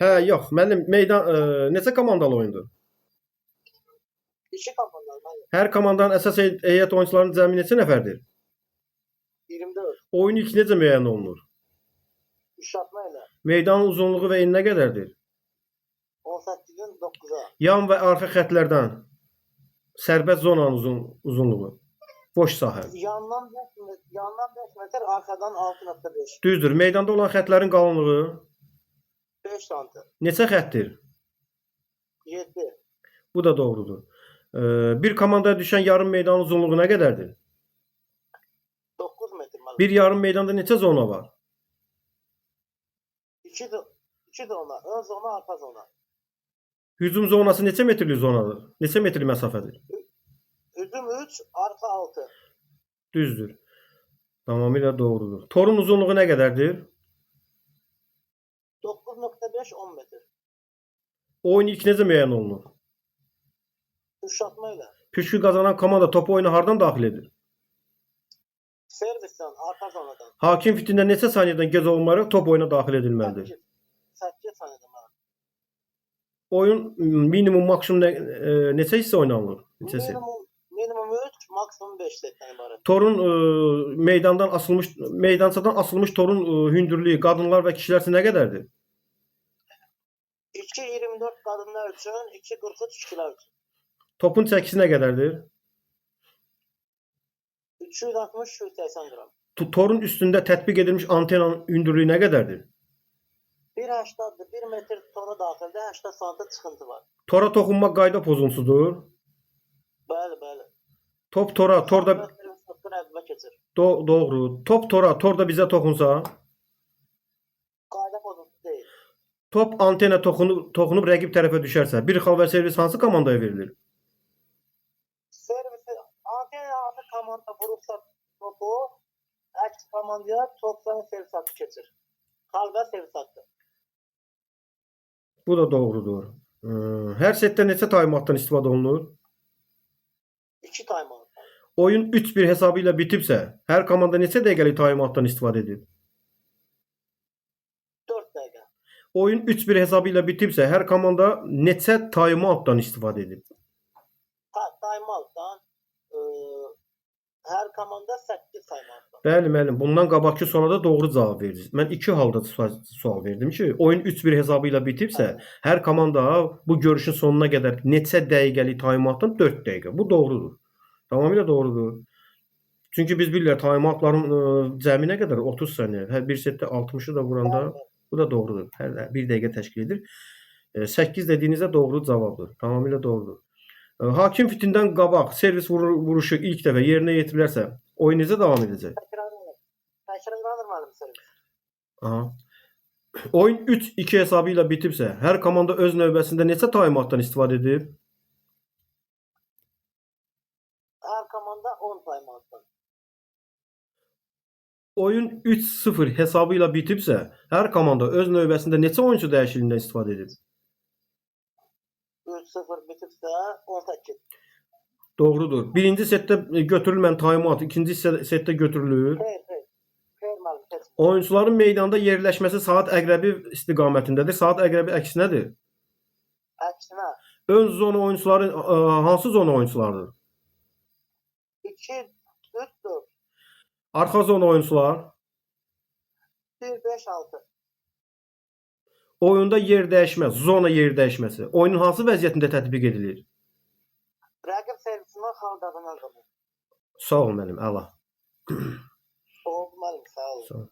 Hə, yox, mənim meydan neçə komandalı oyundur? 2 komandalı müəllim. Hər komandanın əsas heyət oyunçularının cəmi neçə nəfərdir? 24. Oyun ilk necə müəyyən olunur? Uşatma ilə. Meydanın uzunluğu və eni nə qədərdir? 18-dən 9-a. Yan və arxa xəttlərdən sərbəst zonanın uzunluğu. Boş sahə. Yandan 5 metr, arxadan 6.5. Düzdür. Meydanda olan xəttlərin qalınlığı 5 sm. neçə xəttdir? 7. Bu da doğrudur. Bir komandaya düşən yarım meydanın uzunluğu nə qədərdir? 9 metr müəllim. Bir yarım meydanda neçə zona var? 2 zona. Ön zona, arxa zona. Hücum zonası neçə metrlik zonadır? Neçə metrlik məsafədir? Hücum 3, arxa 6. Düzdür. Tamamilə doğrudur. Torun uzunluğu nə qədərdir? 9.5 10 metr. Oyun ilk necə müəyyən olunur? Uşatma ilə. Püşkü qazanan komanda topu oyuna hardan daxil edir? Servisdən, arxa zonadan. Hakim fitində neçə saniyədən gec olmayaraq top oyuna daxil edilməlidir? 8 saniyədə müəllim. Oyun minimum maksimum neçə hissə oynanılır? Neçəsi? Minimum 3, maksimum 5 setdən ibarət. Torun meydançadan asılmış torun hündürlüyü qadınlar və kişilər üçün nə qədərdir? 2.24 qadınlar üçün, 2.43 kişilər üçün. Topun çəkisi nə qədərdir? 360-380 qram. Torun üstündə tətbiq edilmiş antenanın hündürlüyü nə qədərdir? 1.80-dır. 1 metr tora daxildə 80 sm çıxıntı var. Tora toxunmaq qayda pozuntusudur. Bəli, bəli. Top tora, torda keçir. doğru. Top tora, torda bizə toxunsa, Qayda pozuntusu deyil. top antena toxunub rəqib tərəfə düşərsə, bir xal və servis hansı komandaya verilir? Servisi antena altı komanda vurubsa topu, əks komandaya topdan servis haqqı keçir. Xal və servis haqqı. Bu da doğrudur. Hər setdə neçə taymatdan istifadə olunur? 2 timeout. Oyun 3-1 hesabı ilə bitibsə, hər komanda neçə dəqiqəlik taymatdan istifadə edir? 4 dəqiqə. Oyun 3-1 hesabı ilə bitibsə, hər komanda neçə taymatdan istifadə edir? Timeoutdan hər komanda 8 timeoutdan. Bəli, müəllim. Bundan qabaqki suala da doğru cavab verdiniz. Mən 2 halda sual verdim ki, oyun 3-1 hesabı ilə bitibsə, hər komanda bu görüşün sonuna qədər neçə dəqiqəlik taymatdan? 4 dəqiqə. Bu doğrudur. Tamamilə doğrudur. Çünki biz bilirlər taymatların cəmi nə qədər? 30 saniyə. Hər bir setdə 60-ı da vuranda bu da doğrudur. Hər 1 dəqiqə təşkil edir. 8 dediyinizdə doğru cavabdır. Tamamilə doğrudur. Hakim fitindən qabaq servis vuruşu ilk dəfə yerinə yetirilərsə, oyun necə davam edəcək? Təkrarlanır müəllim servis. Aha. Oyun 3-2 hesabı ilə bitibsə, hər komanda öz növbəsində neçə taymatdan istifadə edib? Hər komanda 10 timeoutdan. Oyun 3-0 hesabı ilə bitibsə, hər komanda öz növbəsində neçə oyunçu dəyişikliyindən istifadə edib? 3-0 bitibsə 18. Doğrudur. Birinci setdə götürülmən taymat, ikinci setdə götürülür. Xeyr müəllim, keçmir. Oyunçuların meydanda yerləşməsi saat əqrəbi istiqamətindədir. Saat əqrəbi əksinədir. Əksinə Ön zona oyunçuları hansı zona oyunçularıdır? 2, 3, 4, Arxa zona oyunçular 1, 5, 6. oyunda yer dəyişmə, zona yer dəyişməsi oyunun hansı vəziyyətində tətbiq edilir? Rəqib servisindən xal qazanan zaman. Sağ ol mənim, əla. Oldu müəllim, sağ olun. Sağ ol.